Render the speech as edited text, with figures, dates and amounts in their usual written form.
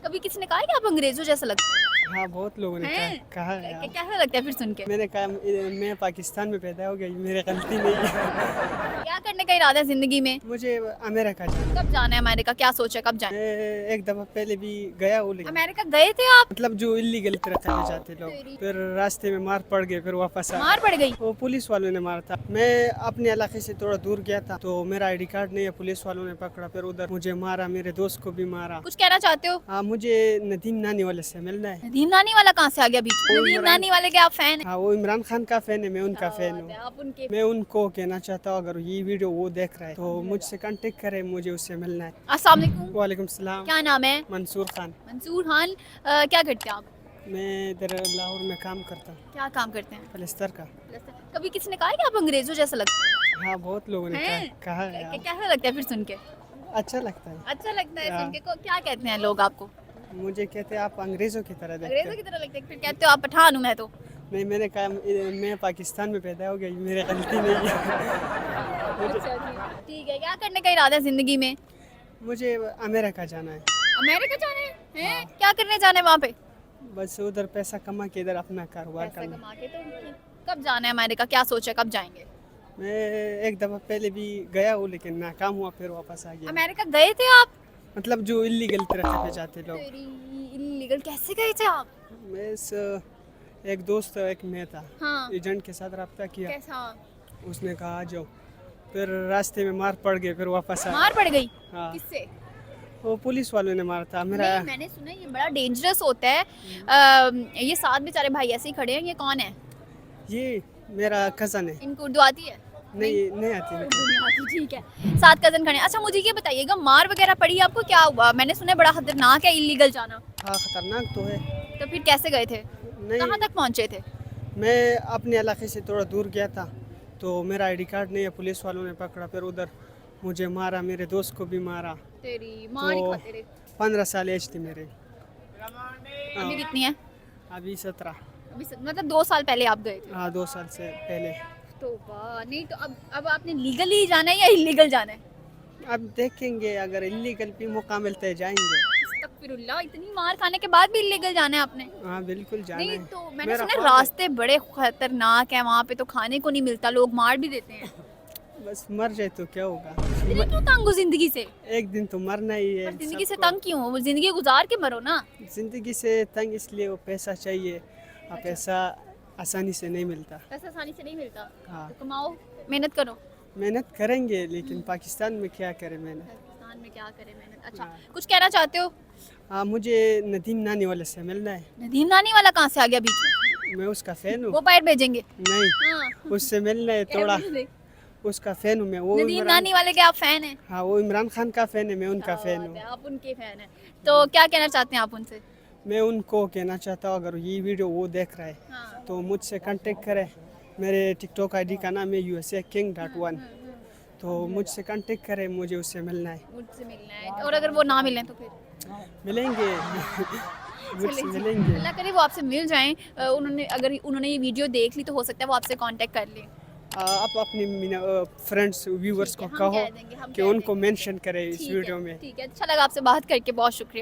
कभी किसी ने कहा है कि आप अंग्रेजों जैसा लगते हैं? हाँ, बहुत लोगों ने हैं? कहा है यार। कैसा लगता है फिर सुन के? मैंने कहा मैं पाकिस्तान में पैदा हो गया, ये मेरी गलती नहीं है। क्या करने का इरादा है जिंदगी में? मुझे अमेरिका जाना है। कब जाना है अमेरिका? क्या सोचा है, कब जाए? मैं एक दफ़ा पहले भी गया हूँ, लेकिन अमेरिका गए थे आप? मतलब जो इलीगल तरह चले जाते लोग, फिर रास्ते में मार पड़ गए, फिर वापस आ मार पड़ गई? वो पुलिस वालों ने मारा था। मैं अपने इलाके से थोड़ा दूर गया था, तो मेरा आईडी कार्ड नहीं है, पुलिस वालों ने पकड़ा, फिर उधर मुझे मारा, मेरे दोस्त को भी मारा। कुछ कहना चाहते हो? हाँ, मुझे नदीम नानी वाले से मिलना है। नदीम नानी वाला कहाँ से आ गया बीच में? वो नदीम इमरान- नानी वाले के आप फैन हैं? हाँ, वो इमरान खान का फैन है, मैं उनका फैन हूँ। आप उनके मैं उनको कहना चाहता हूँ, अगर ये वीडियो वो देख रहा है तो मुझसे कांटेक्ट करे, मुझे उससे मिलना है। अस्सलाम वालेकुम। वालेकुम सलाम। क्या नाम है? मंसूर खान। मंसूर खान। क्या करते हैं आप? मैं इधर लाहौर में काम करता हूँ, क्या काम करते हैं? पलस्तर का। कभी किसी ने कहा है कि आप अंग्रेजों जैसा लगते हैं? हाँ, बहुत लोगों ने हैं? कहा है यार। कैसा लगता है फिर सुन के? अच्छा लगता है। अच्छा लगता है हाँ। सुन के। क्या कहते हैं लोग आपको? मुझे कहते हैं आप अंग्रेजों की तरह देखते अंग्रेजों हैं। की तरह लगते हैं, फिर कहते हो आप पठान हूँ मैं तो। नहीं, मैंने कहा मैं पाकिस्तान में पैदा हो गया, ये मेरी गलती नहीं है। अच्छा ठीक है। क्या करने का इरादा है जिंदगी में? मुझे अमेरिका जाना है। अमेरिका जाना है? हैं? क्या करने जाना है वहाँ पे? बस उधर पैसा कमा के इधर अपना कारोबार पैसा करना। कमा के तो कब जाना है अमेरिका? क्या सोचा है, कब जाएंगे? मैं एक दफ़ा पहले भी गया हूँ, लेकिन नाकाम हुआ, फिर वापस आ गया। अमेरिका गए थे आप? मतलब जो इलीगल तरह पे जाते लोग। इलीगल कैसे गए थे आप? मैं एक दोस्त एक मैं था, हाँ। एजेंट के साथ रब्ता किया, कैसा? उसने कहा आ जाओ, फिर रास्ते में मार पड़ गए, फिर वापस आ। मार पड़ गई? हाँ, किससे? वो पुलिस वालों ने मारा था मेरा। नहीं, मैंने सुना ये बड़ा डेंजरस होता है। ये 7 बेचारे भाई ऐसे ही खड़े हैं, ये कौन है? ये मेरा कज़न है। इनको उर्दू आती है? नहीं आती मेरे को। उर्दू नहीं आती, ठीक है। 7 कजन खड़े हैं। अच्छा मुझे ये बताइएगा, मार वगैरह पड़ी आपको? क्या हुआ? मैंने सुना है बड़ा खतरनाक है इलीगल जाना। हाँ, खतरनाक तो है। तो फिर कैसे गए थे? नहीं, कहाँ तक पहुँचे थे? मैं अपने इलाके से थोड़ा दूर गया था, तो मेरा आईडी कार्ड नहीं है, पुलिस वालों ने पकड़ा, फिर उधर मुझे मारा, मेरे दोस्त को भी मारा। तेरी मार ही तो खाते रहे। 15 साल एज थी मेरे। अभी कितनी है? अभी 17। मतलब 2 साल पहले आप गए थे? हाँ, 2 साल से पहले। तो वाह, नहीं तो अब आपने लीगली जाना है या इलीगल जाना है? अब देखेंगे, अगर इलीगल भी मौका मिलता है जाएंगे। अस्तगफिरुल्लाह, इतनी मार खाने के बाद भी इलीगल जाना है आपने? हाँ, बिल्कुल जाना नहीं है। तो मैंने मेरा सुना है ख्वाब है। रास्ते बड़े खतरनाक हैं वहाँ पे, तो खाने को नहीं मिलता, लोग मार भी देते हैं। बस मर जाए तो क्या होगा। इतने क्यों तंग हो जिंदगी से? एक दिन तो मरना ही है। पर जिंदगी से सबको। तंग क्यों हो? वो जिंदगी गुजार के मरो ना। जिंदगी से तंग इसलिए, वो पैसा चाहिए, और पैसा आसानी से नहीं मिलता। पैसा आसानी से नहीं मिलता। हाँ, तो कमाओ, मेहनत करो। मेहनत करेंगे, लेकिन पाकिस्तान में क्या करें मेहनत। पाकिस्तान में क्या करें मेहनत। अच्छा हाँ। कुछ कहना चाहते हो? हाँ, मुझे नदीम नानी वाले से मिलना है। नदीम नानी वाला कहाँ से आ गया बीच में? मैं उसका फैन हूँ। वो पैर भेजेंगे? नहीं, हाँ। उससे मिलना है थोड़ा। उसका फैन हूँ मैं। वो नदीम इमरान, नानी वाले के आप फैन हैं? हाँ, वो इमरान खान का फैन है, मैं उनका फैन हूँ। आप उनके फैन हैं, तो क्या कहना चाहते हैं आप उनसे? मैं उनको कहना चाहता हूँ, अगर ये वीडियो वो देख रहा है हाँ। तो मुझसे कांटेक्ट करे। मेरे टिकटॉक आईडी का नाम है USA King.1, तो मुझसे कांटेक्ट करे, मुझे उससे मिलना है। मुझसे मिलना है, और अगर वो ना मिलें तो फिर? मिलेंगे। मुझसे मिलेंगे। अल्लाह करे वो आपसे मिल जाएं। अगर उन्होंने ये वीडियो देख ली तो हो सकता है वो आपसे कांटेक्ट कर लें। आप अपने फ्रेंड्स व्यूवर्स को हम कहो कह देंगे, हम कि कह उनको मेंशन करें इस ठीक वीडियो है, में। ठीक है। अच्छा लगा आपसे बात करके, बहुत शुक्रिया।